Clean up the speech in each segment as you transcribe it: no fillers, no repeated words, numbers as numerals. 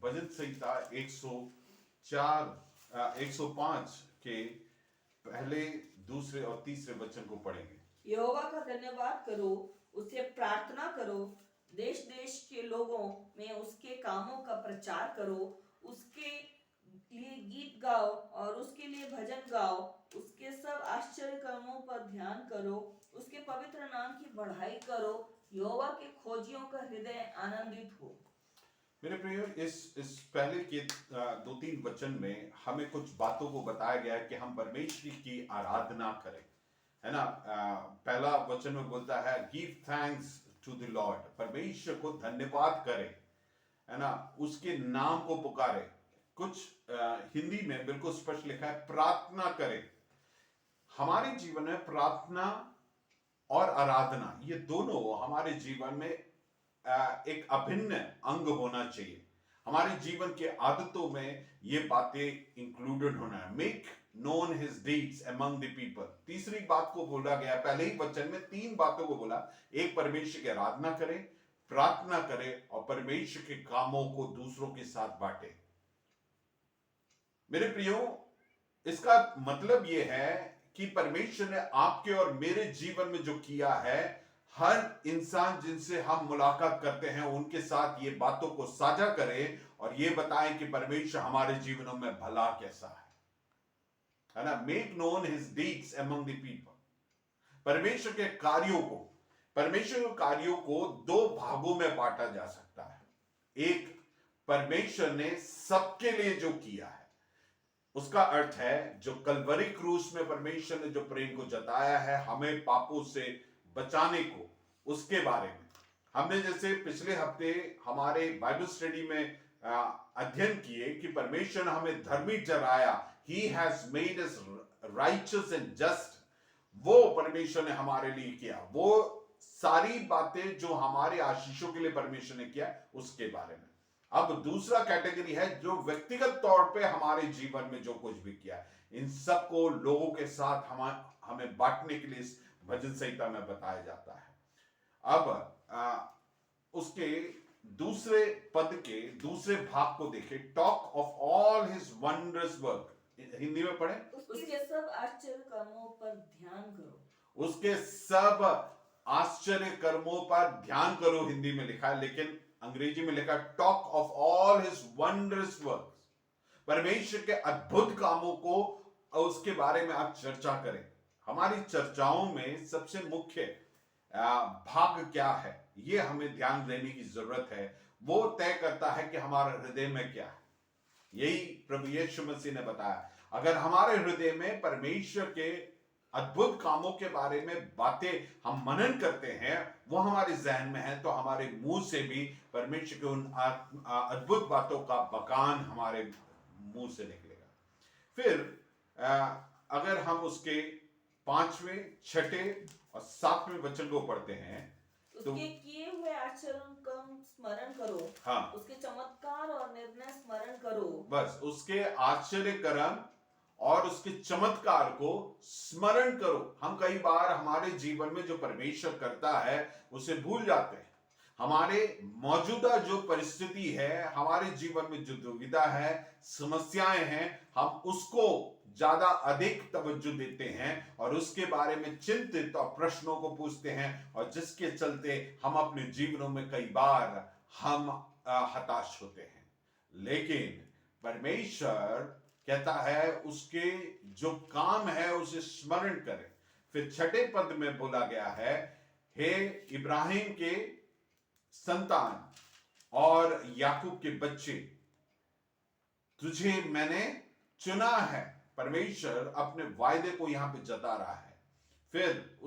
भजन संहिता 104 105 के पहले, दूसरे और तीसरे वचन को पढ़ेंगे। यहोवा का धन्यवाद करो, उससे प्रार्थना करो, देश देश के लोगों में उसके कामों का प्रचार करो, उसके लिए गीत गाओ और उसके लिए भजन गाओ, उसके सब आश्चर्य कर्मों पर ध्यान करो, उसके पवित्र नाम की बढ़ाई करो, यहोवा के खोजियों का हृदय आनंदित हो। मेरे प्रियो, इस पहले के 2-3 वचन में हमें कुछ बातों को बताया गया है कि हम परमेश्वर की आराधना करें, है ना। पहला वचन में बोलता है give thanks to the lord, परमेश्वर को धन्यवाद करें, है ना, उसके नाम को पुकारे। कुछ हिंदी में बिल्कुल स्पष्ट लिखा है प्रार्थना करें। हमारे जीवन में प्रार्थना और आराधना, ये दोनों हमारे जीवन में एक अभिन्न अंग होना चाहिए। हमारे जीवन के आदतों में ये बातें इंक्लूडेड होना है। Make known his deeds among the people. तीसरी बात को बोला गया, पहले ही वचन में 3 बातों को बोला। एक, परमेश्वर की आराधना करें, प्रार्थना करें और परमेश्वर के कामों को दूसरों के साथ बांटे। मेरे प्रियो, इसका मतलब यह है कि परमेश्वर ने आपके और मेरे जीवन में जो किया है, हर इंसान जिनसे हम मुलाकात करते हैं उनके साथ ये बातों को साझा करें और ये बताएं कि परमेश्वर हमारे जीवनों में भला कैसा है ना। Make known his deeds among the people. परमेश्वर के कार्यों को 2 भागों में बांटा जा सकता है। एक, परमेश्वर ने सबके लिए जो किया है, उसका अर्थ है जो कलवरी क्रूस में परमेश्वर ने जो प्रेम को जताया है हमें पापों से बचाने को, उसके बारे में हमने जैसे पिछले हफ्ते हमारे बाइबल स्टडी में अध्ययन किए कि परमेश्वर ने हमें धर्मी ठहराया। He has made us righteous and just. वो परमेश्वर ने हमारे लिए किया, वो सारी बातें जो हमारे आशीषों के लिए परमेश्वर ने किया, उसके बारे में। अब दूसरा कैटेगरी है जो व्यक्तिगत तौर पे हमारे जीवन में जो कुछ भी किया है, इन सबको लोगों के साथ हमें बांटने के लिए इस भजन संहिता में बताया जाता है। अब उसके दूसरे पद के दूसरे भाग को देखें। Talk of all his wondrous work. Hindi में पढ़े, उसके सब आश्चर्य कर्मों पर ध्यान करो। उसके सब आश्चर्य कर्मों पर ध्यान करो, हिंदी में लिखा है, लेकिन अंग्रेजी में लिखा talk of all his wondrous works. परमेश्वर के अद्भुत कामों को उसके बारे में आप चर्चा करें। हमारी चर्चाओं में सबसे मुख्य भाग क्या है, ये हमें ध्यान देने की जरूरत है। वो तय करता है कि हमारे हृदय में क्या है। यही प्रभु यीशु मसीह ने बताया, अगर हमारे हृदय में परमेश्वर के अद्भुत कामों के बारे में बातें हम मनन करते हैं, वो हमारे जहन में है, तो हमारे मुंह से भी परमेश्वर के उन अद्भुत बातों का बखान हमारे मुंह से निकलेगा। फिर अगर हम उसके 5वें, 6ठे और 7वें वचन को पढ़ते हैं तो उसके किए हुए आचरण का स्मरण करो। हाँ, उसके चमत्कार और निर्णय स्मरण करो। बस उसके आश्चर्य कर्म और उसके चमत्कार को स्मरण करो। हम कई बार हमारे जीवन में जो परमेश्वर करता है उसे भूल जाते हैं। हमारे मौजूदा जो परिस्थिति है, हमारे जीवन में जो दुविधा है, समस्याएं हैं, हम उसको ज्यादा अधिक तवज्जो देते हैं और उसके बारे में चिंतित और प्रश्नों को पूछते हैं, और जिसके चलते हम अपने जीवनों में कई बार हम हताश होते हैं। लेकिन परमेश्वर कहता है उसके जो काम है उसे स्मरण करें। फिर 6ठे पद में बोला गया है, हे इब्राहिम के संतान और याकूब के बच्चे, तुझे मैंने चुना है। परमेश्वर अपने वायदे को यहां पे जता रहा है। फिर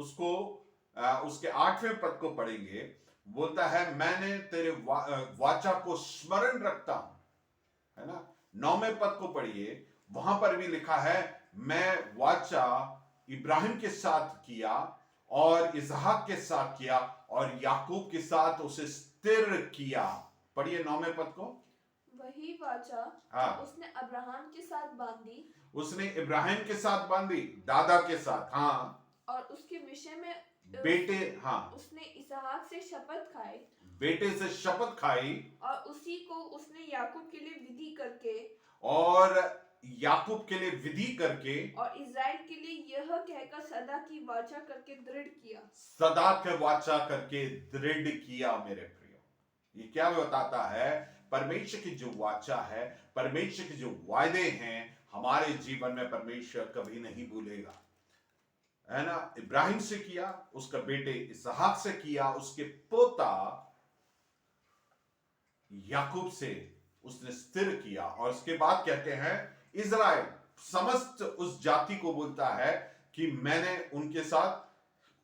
उसके 8वें पद को पढ़ेंगे, बोलता है मैंने तेरे वाचा को स्मरण रखता हूं, है ना। 9वें पद को पढ़िए, वहां पर भी लिखा है मैं वाचा इब्राहिम के साथ किया और इसहाक के साथ किया और याकूब के साथ उसे स्थिर किया। पढ़िए 9वें पद को। वही वाचा हाँ, उसने अब्राहम के साथ बांधी, उसने इब्राहिम के साथ बांधी, दादा के साथ, हाँ, और उसके विषय में बेटे, हाँ, उसने इसहाक से शपथ खाई, बेटे से शपथ खाई और उसी को उसने याकूब के लिए विधि करके और याकूब के लिए विधि करके और इज़राइल के लिए यह कहकर सदा की वाचा करके दृढ़ किया। सदा के वाचा करके दृढ़ किया। मेरे प्रियो, ये क्या बताता है? परमेश्वर की जो वाचा है, परमेश्वर के जो वायदे हैं, हमारे जीवन में परमेश्वर कभी नहीं भूलेगा, है ना। इब्राहिम से किया, उसका बेटे इसहाक से किया, उसके पोता याकूब से उसने स्थिर किया। और उसके बाद कहते हैं इज़राइल समस्त उस जाति को बोलता है कि मैंने उनके साथ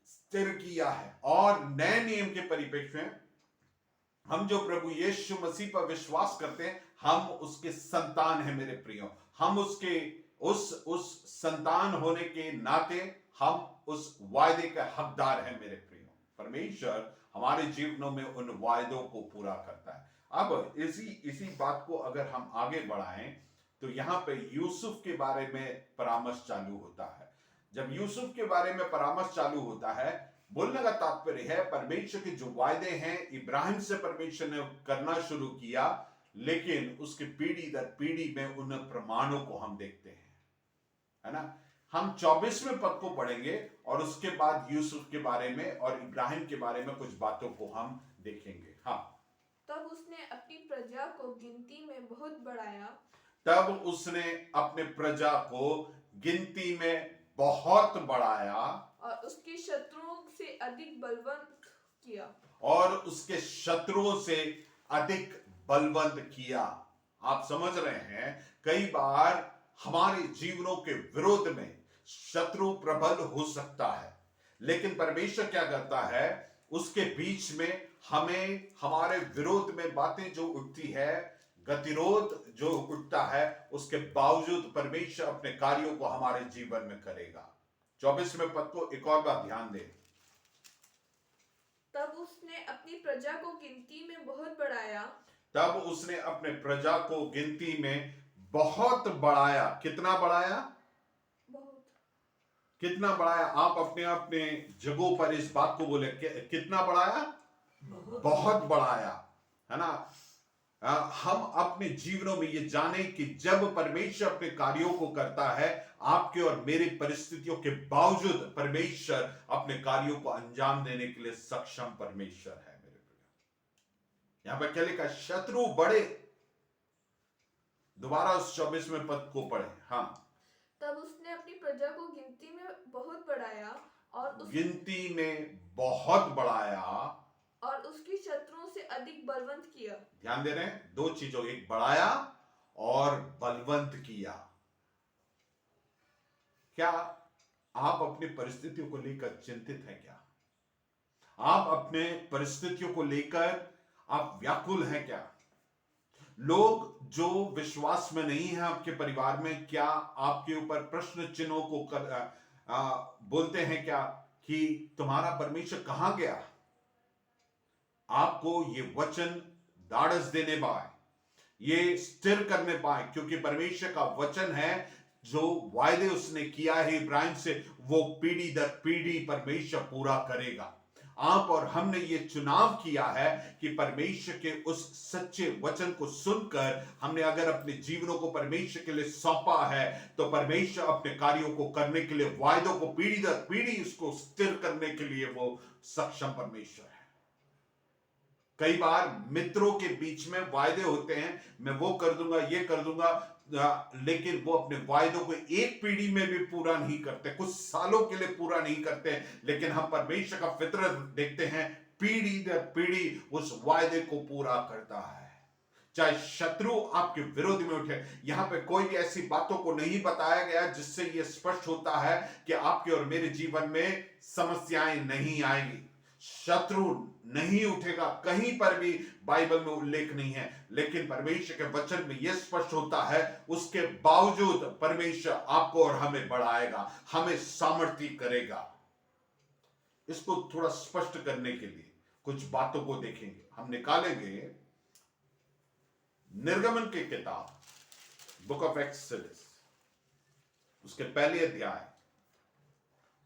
स्थिर किया है। और नए नियम के परिप्रेक्ष्य में हम जो प्रभु यीशु मसीह पर विश्वास करते हैं, हम उसके संतान हैं मेरे प्रियो। हम उसके उस संतान होने के नाते हम उस वायदे के हकदार हैं मेरे प्रियो। परमेश्वर हमारे जीवनों में उन वायदों को पूरा करता है। अब इसी बात को अगर हम आगे बढ़ाएं तो यहां पे यूसुफ के बारे में परामर्श चालू होता है। जब यूसुफ के बारे में परामर्श चालू होता है, बोलने का तात्पर्य है परमेश्वर के जो वायदे हैं इब्राहिम से परमेश्वर ने करना शुरू किया, लेकिन उसकी पीढ़ी दर पीढ़ी में उन प्रमाणों को हम देखते हैं, है ना। हम 24वें पद को पढ़ेंगे और उसके बाद यूसुफ के बारे में और इब्राहिम के बारे में कुछ बातों को हम देखेंगे। हाँ, तब उसने अपनी प्रजा को गिनती में बहुत बढ़ाया तब उसने अपने प्रजा को गिनती में बहुत बढ़ाया और उसके शत्रुओं से अधिक बलवंत किया। और उसके शत्रुओं से अधिक बलवंत किया। आप समझ रहे हैं, कई बार हमारे जीवनों के विरोध में शत्रु प्रबल हो सकता है, लेकिन परमेश्वर क्या करता है, उसके बीच में हमें हमारे विरोध में बातें जो उठती है, गतिरोध जो उठता है, उसके बावजूद परमेश्वर अपने कार्यों को हमारे जीवन में करेगा। 24वें पद को एक और बार ध्यान दें। तब उसने अपनी प्रजा को गिनती में बहुत बढ़ाया तब उसने अपने प्रजा को गिनती में बहुत बढ़ाया। कितना बढ़ाया? बहुत कितना बढ़ाया? आप अपने अपने जगहों पर इस बात को बोले, कितना बढ़ाया? बहुत बढ़ाया, है ना। हम अपने जीवनों में ये जाने कि जब परमेश्वर अपने कार्यों को करता है, आपके और मेरे परिस्थितियों के बावजूद परमेश्वर अपने कार्यों को अंजाम देने के लिए सक्षम परमेश्वर है मेरे प्रिय। यहां पर क्या लिखा? शत्रु बड़े। दोबारा उस 24वें पद को पढ़े। हाँ, तब उसने अपनी प्रजा को गिनती में बहुत बढ़ाया और गिनती में बहुत बढ़ाया और उसके शत्रुओं से अधिक बलवंत किया। ध्यान दे रहे हैं, दो चीजों, एक बढ़ाया और बलवंत किया। क्या आप अपनी परिस्थितियों को लेकर चिंतित हैं? क्या आप अपने परिस्थितियों को लेकर आप व्याकुल हैं? क्या लोग जो विश्वास में नहीं है आपके परिवार में, क्या आपके ऊपर प्रश्न चिन्हों को बोलते हैं क्या कि तुम्हारा परमेश्वर कहां गया? आपको ये वचन दाढ़स देने पाए, ये स्थिर करने पाए, क्योंकि परमेश्वर का वचन है, जो वायदे उसने किया है इब्राहिम से, वो पीढ़ी दर पीढ़ी परमेश्वर पूरा करेगा। आप और हमने ये चुनाव किया है कि परमेश्वर के उस सच्चे वचन को सुनकर हमने अगर अपने जीवनों को परमेश्वर के लिए सौंपा है, तो परमेश्वर अपने कार्यों को करने के लिए, वायदों को पीढ़ी दर पीढ़ी उसको स्थिर करने के लिए वो सक्षम परमेश्वर है। कई बार मित्रों के बीच में वायदे होते हैं, मैं वो कर दूंगा, ये कर दूंगा, लेकिन वो अपने वायदों को एक पीढ़ी में भी पूरा नहीं करते, कुछ सालों के लिए पूरा नहीं करते। लेकिन हम परमेश्वर का फितरत देखते हैं, पीढ़ी दर पीढ़ी उस वायदे को पूरा करता है, चाहे शत्रु आपके विरोध में उठे। यहां पे कोई भी ऐसी बातों को नहीं बताया गया जिससे यह स्पष्ट होता है कि आपके और मेरे जीवन में समस्याएं नहीं आएंगी, शत्रु नहीं उठेगा, कहीं पर भी बाइबल में उल्लेख नहीं है। लेकिन परमेश्वर के वचन में यह स्पष्ट होता है, उसके बावजूद परमेश्वर आपको और हमें बढ़ाएगा, हमें सामर्थ्य करेगा। इसको थोड़ा स्पष्ट करने के लिए कुछ बातों को देखेंगे। हम निकालेंगे निर्गमन की किताब, बुक ऑफ एक्सोडस, उसके पहले अध्याय,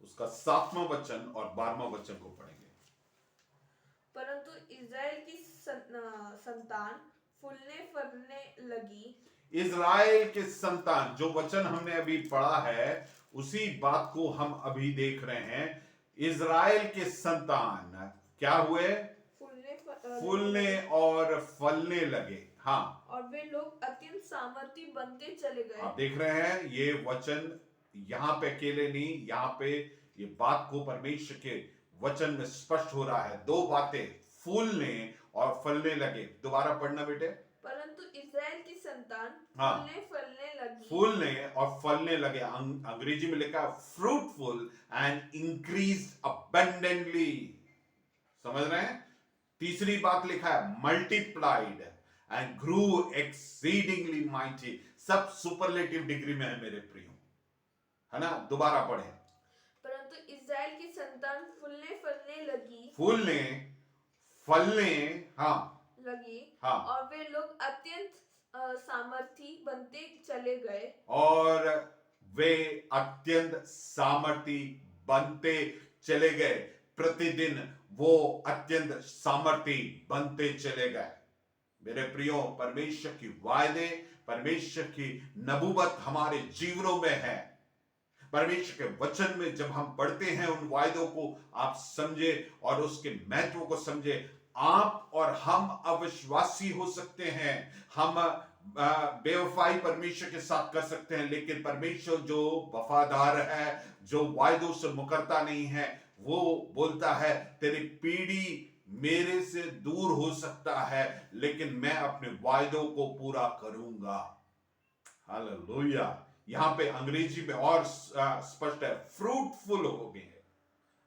उसका 7वां वचन और 12वां वचन को पढ़ेंगे। परंतु इज़राइल की संतान फूलने फलने लगी। इज़राइल के संतान, जो वचन हमने अभी पढ़ा है उसी बात को हम अभी देख रहे हैं। इज़राइल के संतान क्या हुए? फूलने और फलने लगे। हाँ, और वे लोग अत्यंत सामर्थी बनते चले गए। आप देख रहे हैं ये वचन यहां पे अकेले नहीं, यहां पे ये बात को परमेश्वर के वचन में स्पष्ट हो रहा है। दो बातें, फूलने और फलने लगे। दोबारा पढ़ना बेटे। परंतु इज़राइल की संतान हाँ। फूलने फलने लगी। फूलने और फलने लगे। अंग्रेजी में लिखा फ्रूटफुल एंड इंक्रीज अबंडेंटली। समझ रहे हैं? तीसरी बात लिखा है multiplied and Guru exceedingly mighty. सब सुपरलेटिव डिग्री में है मेरे प्रियो, है ना? दोबारा पढ़े। परंतु इज़राइल की संतान फूलने फलने लगी। फूलने फलने हाँ लगी। हाँ। और वे लोग अत्यंत सामर्थी बनते चले गए। और वे अत्यंत सामर्थी बनते चले गए। प्रतिदिन वो अत्यंत सामर्थी बनते चले गए। मेरे प्रियो, परमेश्वर की वायदे, परमेश्वर की नबूवत हमारे जीवनों में है। परमेश्वर के वचन में जब हम पढ़ते हैं उन वायदों को आप समझे और उसके महत्व को समझे। आप और हम अविश्वासी हो सकते हैं, हम बेवफाई परमेश्वर के साथ कर सकते हैं, लेकिन परमेश्वर जो वफादार है, जो वायदों से मुकरता नहीं है, वो बोलता है तेरी पीढ़ी मेरे से दूर हो सकता है लेकिन मैं अपने वायदों को पूरा करूंगा। हालेलुया। यहां पे अंग्रेजी में और स्पष्ट है, फ्रूटफुल हो गए।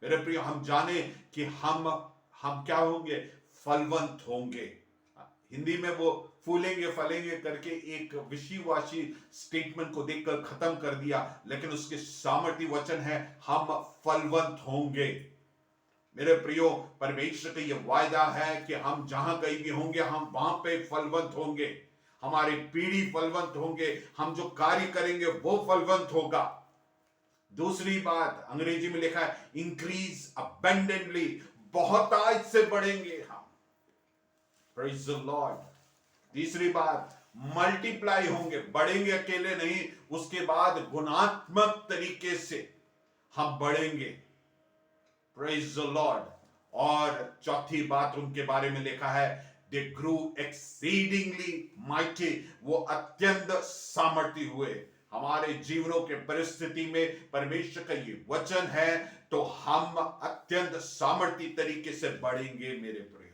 मेरे प्रिय, हम जाने कि हम क्या होंगे? फलवंत होंगे। हिंदी में वो फूलेंगे फलेंगे करके एक विषयवाची स्टेटमेंट को देखकर खत्म कर दिया, लेकिन उसके सामर्थ्य वचन है हम फलवंत होंगे। मेरे प्रियो, परमेश्वर का यह वायदा है कि हम जहां कहीं भी होंगे हम वहां पे फलवंत होंगे, हमारी पीढ़ी फलवंत होंगे, हम जो कार्य करेंगे वो फलवंत होगा। दूसरी बात अंग्रेजी में लिखा है इंक्रीज अबंडेंटली, बहुतायत से बढ़ेंगे हम। Praise the Lord. तीसरी बात मल्टीप्लाई होंगे, बढ़ेंगे अकेले नहीं, उसके बाद गुणात्मक तरीके से हम बढ़ेंगे। Praise the Lord. और चौथी बात उनके बारे में लिखा है दे ग्रू एक्सीडिंगली माइटी, वो अत्यंत सामर्थी हुए। हमारे जीवनों के परिस्थिति में परमेश्वर का ये वचन है तो हम अत्यंत सामर्थी तरीके से बढ़ेंगे। मेरे प्रियो,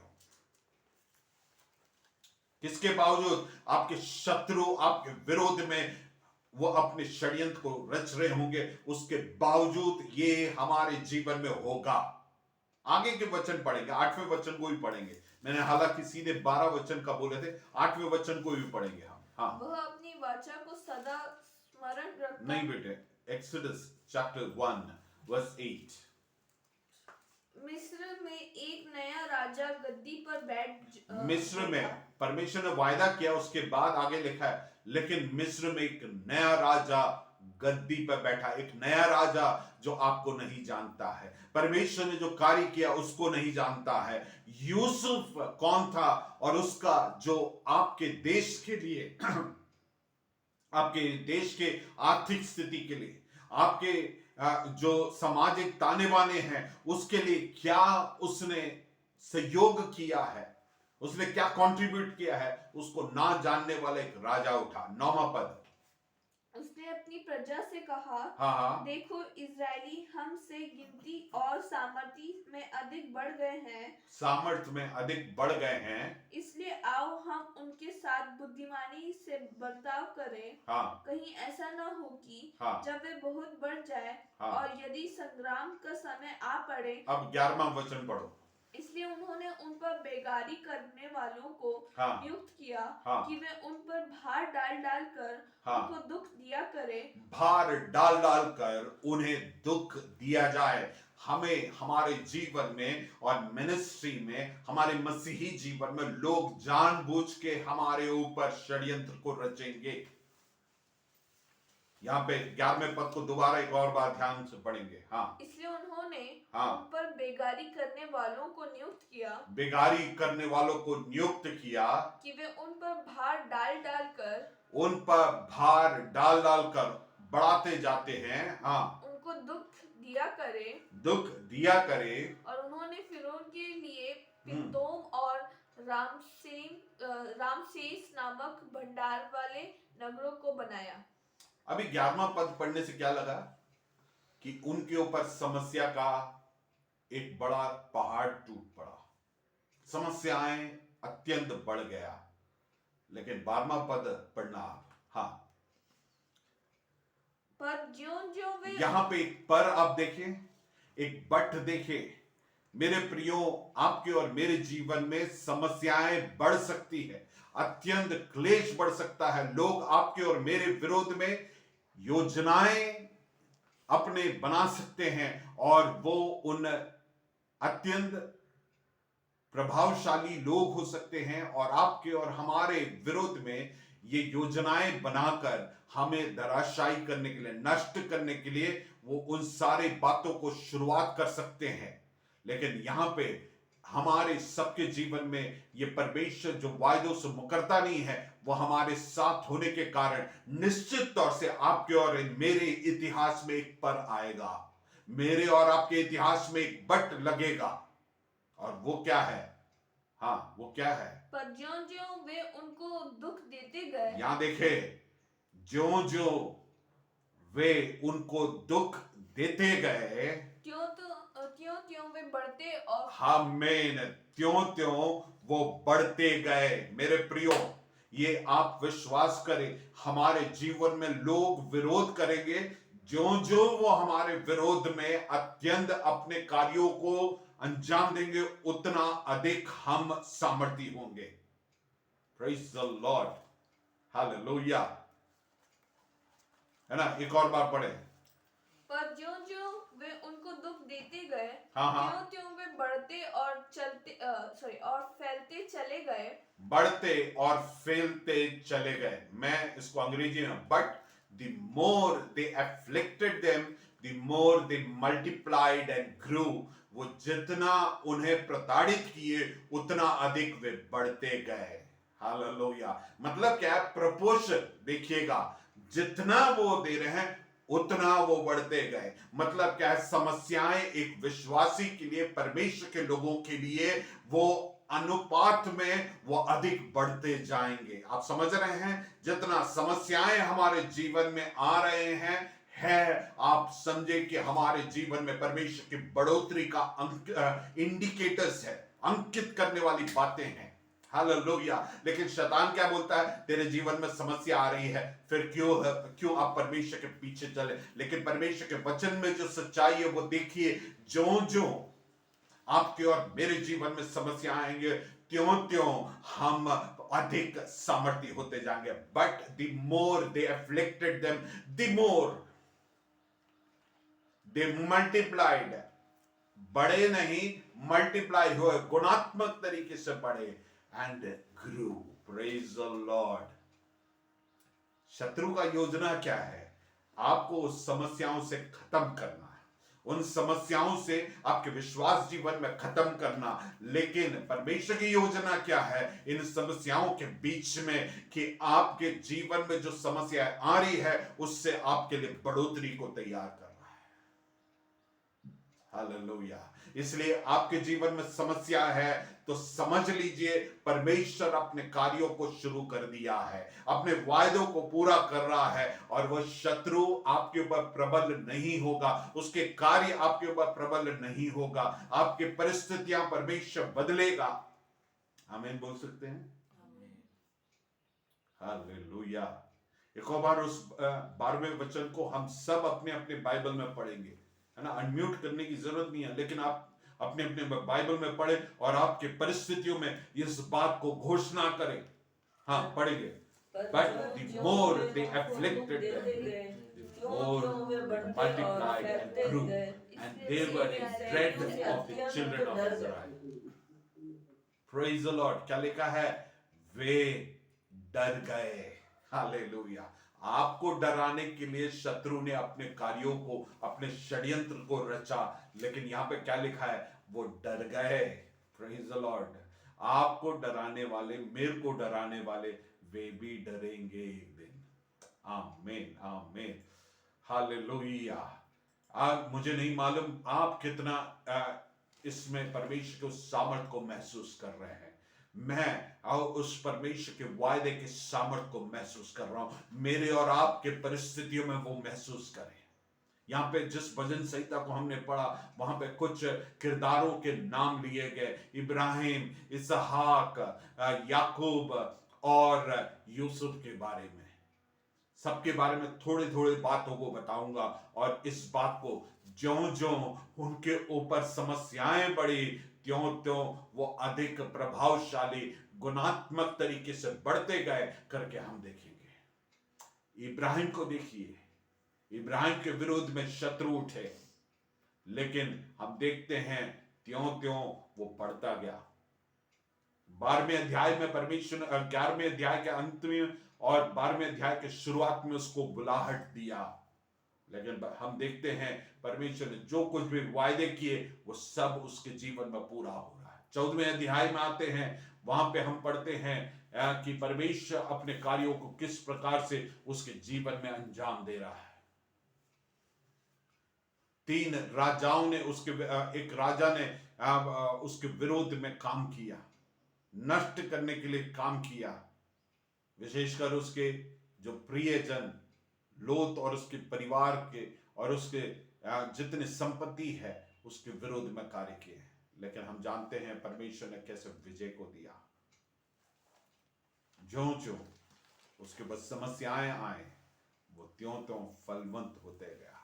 किसके बावजूद? आपके शत्रु आपके विरोध में वो अपने षड्यंत्र को रच रहे होंगे, उसके बावजूद ये हमारे जीवन में होगा। आगे के वचन पढ़ेंगे, 8वें वचन को भी पढ़ेंगे। मैंने हालांकि सीधे 12 वचन का बोले थे, 8वें वचन को भी पढ़ेंगे हम। हाँ, वह अपनी वाचा को सदा स्मरण रखता। नहीं बेटे, एक्सोडस चैप्टर 1 वर्स 8। मिस्र में एक नया राजा गद्दी पर मिस्र में परमेश्वर ने वायदा किया, उसके बाद आगे लिखा है लेकिन मिस्र में एक नया राजा गद्दी पर बैठा। एक नया राजा जो आपको नहीं जानता है, परमेश्वर ने जो कार्य किया उसको नहीं जानता है। यूसुफ कौन था और उसका जो आपके देश के लिए आपके देश के आर्थिक स्थिति के लिए, आपके जो सामाजिक ताने बाने हैं उसके लिए क्या उसने सहयोग किया है, उसने क्या कंट्रीब्यूट किया है, उसको ना जानने वाला एक राजा उठा। 9वां पद, उसने अपनी प्रजा से कहा, हाँ, देखो इजरायली हमसे गिनती और सामर्थ्य में अधिक बढ़ गए हैं, सामर्थ में अधिक बढ़ गए हैं, इसलिए आओ हम उनके साथ बुद्धिमानी से बर्ताव करें। हाँ, कहीं ऐसा न हो कि हाँ, जब वे बहुत बढ़ जाए हाँ। और यदि संग्राम का समय आ पड़े। अब 11वां वचन पढ़ो। इसलिए उन्होंने उन पर बेगारी करने वालों को हाँ, नियुक्त किया हाँ, कि वे उन पर भार डाल डाल कर हाँ, उनको दुख दिया करे। भार डाल डाल कर उन्हें दुख दिया जाए। हमें हमारे जीवन में और मिनिस्ट्री में, हमारे मसीही जीवन में लोग जानबूझ के हमारे ऊपर षड्यंत्र को रचेंगे। यहाँ पे 11वें पद को दोबारा एक और बार ध्यान से पढ़ेंगे। हाँ, इसलिए उन्होंने हाँ। उन पर बेगारी करने वालों को नियुक्त किया बेगारी करने वालों को नियुक्त किया कि वे उन पर भार डाल डाल कर उन पर भार डाल डाल कर बढ़ाते जाते हैं। हाँ, उनको दुख दिया करे। दुख दिया करे। और उन्होंने फिरौन के लिए पितोम और रामसेस नामक भंडार वाले नगरों को बनाया। अभी 11वां पद पढ़ने से क्या लगा कि उनके ऊपर समस्या का एक बड़ा पहाड़ टूट पड़ा, समस्याएं अत्यंत बढ़ गया। लेकिन 12वां पद पढ़ना आप। हाँ, पर ज्यों-ज्यों वे यहां पे एक पर आप देखिए, एक बट देखिए। मेरे प्रियो, आपके और मेरे जीवन में समस्याएं बढ़ सकती है, अत्यंत क्लेश बढ़ सकता है। लोग आपके और मेरे विरोध में योजनाएं अपने बना सकते हैं और वो उन अत्यंत प्रभावशाली लोग हो सकते हैं और आपके और हमारे विरोध में ये योजनाएं बनाकर हमें धराशायी करने के लिए, नष्ट करने के लिए वो उन सारी बातों को शुरुआत कर सकते हैं। लेकिन यहां पे हमारे सबके जीवन में ये परमेश्वर जो वायदों से मुकरता नहीं है, वो हमारे साथ होने के कारण निश्चित तौर से आपके और मेरे इतिहास में एक पर आएगा, मेरे और आपके इतिहास में एक बट लगेगा। और वो क्या है? हाँ, वो क्या है? पर ज्यों-ज्यों वे उनको दुख देते गए। यहां देखे, ज्यों ज्यों वे उनको दुख देते गए, त्यों-त्यों वे बढ़ते और हमें त्यों त्यों वो बढ़ते गए। मेरे प्रियो, ये आप विश्वास करें, हमारे जीवन में लोग विरोध करेंगे, ज्यों ज्यों वो हमारे विरोध में अत्यंत अपने कार्यों को अंजाम देंगे, उतना अधिक हम सामर्थी होंगे। Praise the Lord, hallelujah. है ना? एक और बार पढ़े। पर ज्यों-ज्यों वे उनको दुख देते गए, हाँ। त्यों-त्यों वे बढ़ते और फैलते चले गए। बढ़ते और फैलते चले गए। मैं इसको अंग्रेजी में, but the more they afflicted them, the more they multiplied and ग्रू। वो जितना उन्हें प्रताड़ित किए, उतना अधिक वे बढ़ते गए। हालेलुया। मतलब क्या है? प्रपोर्शन देखिएगा, जितना वो दे रहे हैं उतना वो बढ़ते गए। मतलब क्या है? समस्याएं एक विश्वासी के लिए, परमेश्वर के लोगों के लिए, वो अनुपात में वो अधिक बढ़ते जाएंगे। आप समझ रहे हैं? जितना समस्याएं हमारे जीवन में आ रहे हैं, आप समझे कि हमारे जीवन में परमेश्वर की बढ़ोतरी का इंडिकेटर्स है, अंकित करने वाली बातें हैं। हालेलुया। लेकिन शैतान क्या बोलता है? तेरे जीवन में समस्या आ रही है, फिर क्यों आप परमेश्वर के पीछे चले? लेकिन परमेश्वर के वचन में जो सच्चाई है वो देखिए, ज्यों ज्यों आपके और मेरे जीवन में समस्या आएंगे, त्यों त्यों हम अधिक सामर्थ्य होते जाएंगे। But the more they afflicted them, the more they multiplied. बड़े नहीं, मल्टीप्लाई हुए, गुणात्मक तरीके से बढ़े, and Guru. Praise the Lord. शत्रु का योजना क्या है? आपको उस समस्याओं से खत्म करना है, उन समस्याओं से आपके विश्वास जीवन में खत्म करना। लेकिन परमेश्वर की योजना क्या है इन समस्याओं के बीच में? कि आपके जीवन में जो समस्या आ रही है, उससे आपके लिए बढ़ोतरी को तैयार कर रहा है। हालेलुया। इसलिए आपके जीवन में समस्या है तो समझ लीजिए, परमेश्वर अपने कार्यों को शुरू कर दिया है, अपने वायदों को पूरा कर रहा है, और वह शत्रु आपके ऊपर प्रबल नहीं होगा, उसके कार्य आपके ऊपर प्रबल नहीं होगा, आपकी परिस्थितियां परमेश्वर बदलेगा। आमीन बोल सकते हैं? हालेलुया। एक और बार उस 12वें वचन को हम सब अपने अपने बाइबल में पढ़ेंगे, है ना? अनम्यूट करने की जरूरत नहीं है, लेकिन आप अपने अपने बाइबल में पढ़ें और आपके परिस्थितियों में इस बात को घोषणा करें। हाँ, पढ़ेंगे। But the more they afflicted them, the more multiplied and grew, and they were in dread of the children of Israel. Praise the Lord. क्या लिखा है? वे डर गए। हालेलुया। आपको डराने के लिए शत्रु ने अपने कार्यों को, अपने षड्यंत्र को रचा, लेकिन यहां पे क्या लिखा है, वो डर गए। Praise the Lord. आपको डराने वाले, मेरे को डराने वाले, वे भी डरेंगे एक दिन। आमीन आमीन हालेलुया। मुझे नहीं मालूम आप कितना इसमें परमेश्वर के उस सामर्थ को महसूस कर रहे हैं। मैं और उस परमेश्वर के वायदे के सामर्थ को महसूस कर रहा हूं। मेरे और आपके परिस्थितियों में वो महसूस करें। यहाँ पे जिस भजन संहिता को हमने पढ़ा, वहां पे कुछ किरदारों के नाम लिए गए, इब्राहिम, इसहाक, याकूब और यूसुफ के बारे में। सबके बारे में थोड़े थोड़े बातों को बताऊंगा, और इस बात को ज्यों ज्यों उनके ऊपर समस्याएं बढ़ी, त्यों त्यों वो अधिक प्रभावशाली, गुणात्मक तरीके से बढ़ते गए करके हम देखेंगे। इब्राहिम को देखिए, इब्राहिम के विरुद्ध में शत्रु उठे, लेकिन हम देखते हैं त्यों त्यों वो बढ़ता गया। 12वें अध्याय में परमेश्वर, 11वें अध्याय के अंत में और 12वें अध्याय के शुरुआत में उसको बुलाहट दिया, लेकिन हम देखते हैं परमेश्वर ने जो कुछ भी वायदे किए वो सब उसके जीवन में पूरा हो रहा है। 14वें अध्याय में आते हैं, वहां पे हम पढ़ते हैं कि परमेश्वर अपने कार्यों को किस प्रकार से उसके जीवन में अंजाम दे रहा है। 3 राजाओं ने उसके, एक राजा ने उसके विरोध में काम किया, नष्ट करने के लिए काम किया, विशेषकर उसके जो प्रियजन लोत और उसके परिवार के और उसके जितने संपत्ति है उसके विरोध में कार्य किए हैं। लेकिन हम जानते हैं परमेश्वर ने कैसे विजय को दिया। ज्यों ज्यों उसके बाद समस्याएं आए, वो त्यों त्यों फलवंत होते गया।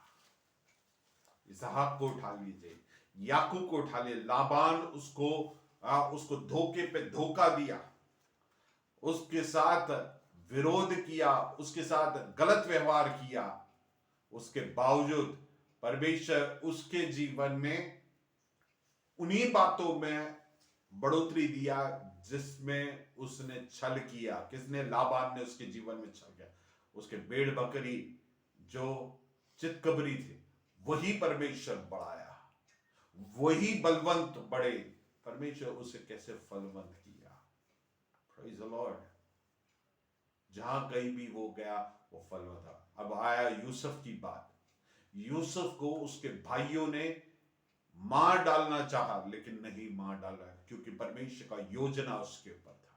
इसहाक को उठा लीजिए, याकूब को उठा लीजिए। लाबान उसको धोखे पे धोखा दिया, उसके साथ विरोध किया, उसके साथ गलत व्यवहार किया, उसके बावजूद परमेश्वर उसके जीवन में उन्हीं बातों में बढ़ोतरी दिया जिसमें उसने छल किया। किसने? लाबान ने उसके जीवन में छल किया। उसके भेड़ बकरी जो चितकबरी थे वही परमेश्वर बढ़ाया, वही बलवंत बढ़े। परमेश्वर उसे कैसे फलवंत किया। Praise the Lord. जहां कहीं भी वो गया वो फलवंत था। अब आया यूसुफ की बात। यूसुफ को उसके भाइयों ने मार डालना चाहा, लेकिन नहीं मार डाला, क्योंकि परमेश्वर का योजना उसके ऊपर था।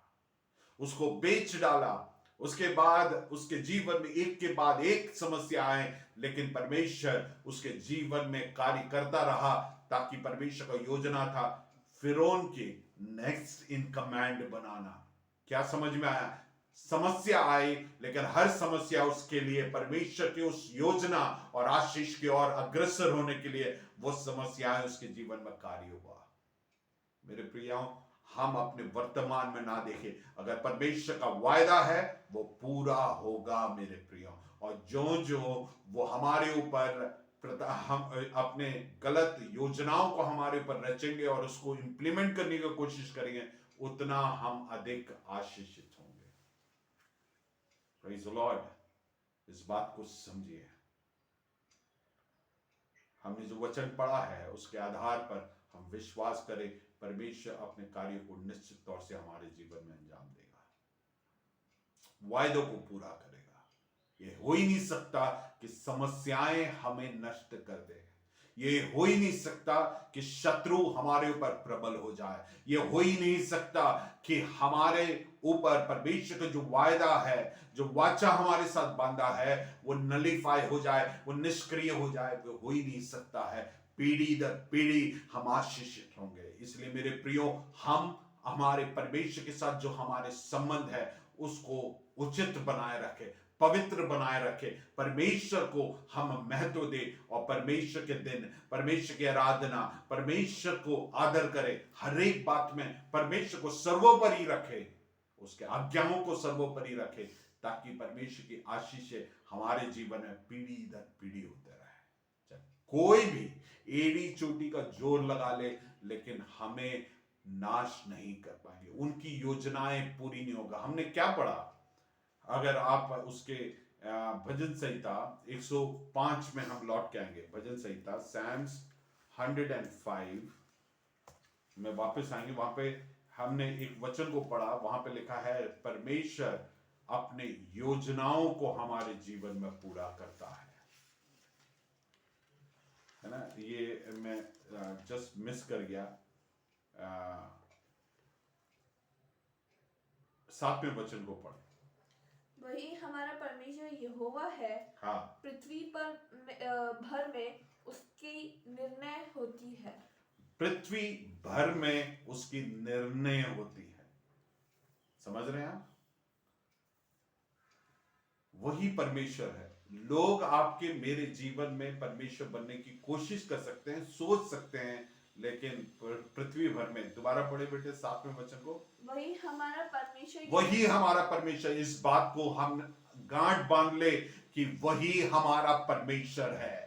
उसको बेच डाला। उसके बाद उसके जीवन में एक के बाद एक समस्या आए, लेकिन परमेश्वर उसके जीवन में कार्य करता रहा, ताकि परमेश्वर का योजना था फिरौन के नेक्स्ट इन कमांड बनाना। क्या समझ में आया? समस्या आई, लेकिन हर समस्या उसके लिए परमेश्वर की उस योजना और आशीष की ओर अग्रसर होने के लिए वो समस्याएं उसके जीवन में कार्य हुआ। मेरे प्रियों, हम अपने वर्तमान में ना देखें, अगर परमेश्वर का वायदा है वो पूरा होगा मेरे प्रियों। और जो जो वो हमारे ऊपर हम अपने गलत योजनाओं को हमारे ऊपर रचेंगे और उसको इंप्लीमेंट करने की कोशिश करेंगे, उतना हम अधिक आशीषित होंगे। Praise the Lord. इस बात को समझिए। हमने जो वचन पढ़ा है उसके आधार पर हम विश्वास करें, परमेश्वर अपने कार्य को निश्चित तौर से हमारे जीवन में अंजाम देगा, वायदों को पूरा करेगा। ये हो ही नहीं सकता कि समस्याएं हमें नष्ट कर दे। ये हो ही नहीं सकता कि शत्रु हमारे ऊपर प्रबल हो जाए। ये हो ही नहीं सकता कि हमारे ऊपर परमेश्वर का जो वायदा है, जो वाचा हमारे साथ बांधा है, वो नलीफाई हो जाए, वो निष्क्रिय हो जाए। वो हो ही नहीं सकता है। पीढ़ी दर पीढ़ी हम आशीषित होंगे। इसलिए मेरे प्रियो, हम हमारे परमेश्वर के साथ जो हमारे संबंध है उसको उचित बनाए रखें, पवित्र बनाए रखें। परमेश्वर को हम महत्व दें और परमेश्वर के दिन, परमेश्वर की आराधना, परमेश्वर को आदर करें। हर एक बात में परमेश्वर को सर्वोपरि रखें, उसके आज्ञाओं को सर्वोपरि रखें, ताकि परमेश्वर की आशीषें हमारे जीवन में पीढ़ी दर पीढ़ी होते रहे। कोई भी एड़ी चोटी का जोर लगा ले, लेकिन हमें नाश नहीं कर पाएंगे, उनकी योजनाएं पूरी नहीं होगा। हमने क्या पढ़ा? अगर आप उसके भजन संहिता 105 में हम लौट के आएंगे, भजन संहिता सैम्स 105 में वापस आएंगे, वहां पे हमने एक वचन को पढ़ा, वहां पे लिखा है परमेश्वर अपने योजनाओं को हमारे जीवन में पूरा करता है ना। ये मैं जस्ट मिस कर गया, 7वें वचन को पढ़। वही हमारा परमेश्वर यहोवा है, हाँ, पृथ्वी पर भर में उसकी निर्णय होती है। पृथ्वी भर में उसकी निर्णय होती है। समझ रहे हैं आप? वही परमेश्वर है। लोग आपके मेरे जीवन में परमेश्वर बनने की कोशिश कर सकते हैं, सोच सकते हैं, लेकिन पृथ्वी भर में, दोबारा पढ़े बेटे 7वें वचन को, वही हमारा परमेश्वर वही हमारा परमेश्वर। इस बात को हम गांठ बांध ले कि वही हमारा परमेश्वर है।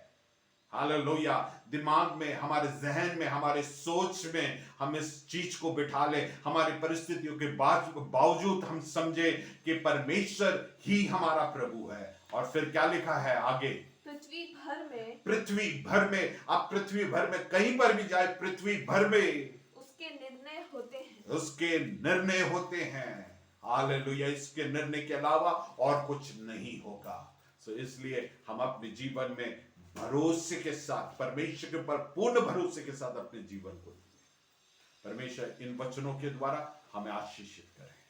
हालेलुया। दिमाग में, हमारे जहन में, हमारे सोच में हम इस चीज को बिठा ले, हमारी परिस्थितियों के बावजूद हम समझे कि परमेश्वर ही हमारा प्रभु है। और फिर क्या लिखा है आगे? पृथ्वी भर में, पृथ्वी भर में। आप पृथ्वी भर में कहीं पर भी जाए, पृथ्वी भर में उसके निर्णय होते हैं, उसके निर्णय होते हैं। हालेलुया। इसके निर्णय के अलावा और कुछ नहीं होगा। सो इसलिए हम अपने जीवन में भरोसे के साथ परमेश्वर के ऊपर पूर्ण भरोसे के साथ अपने जीवन को, परमेश्वर इन वचनों के द्वारा हमें आशीषित करें।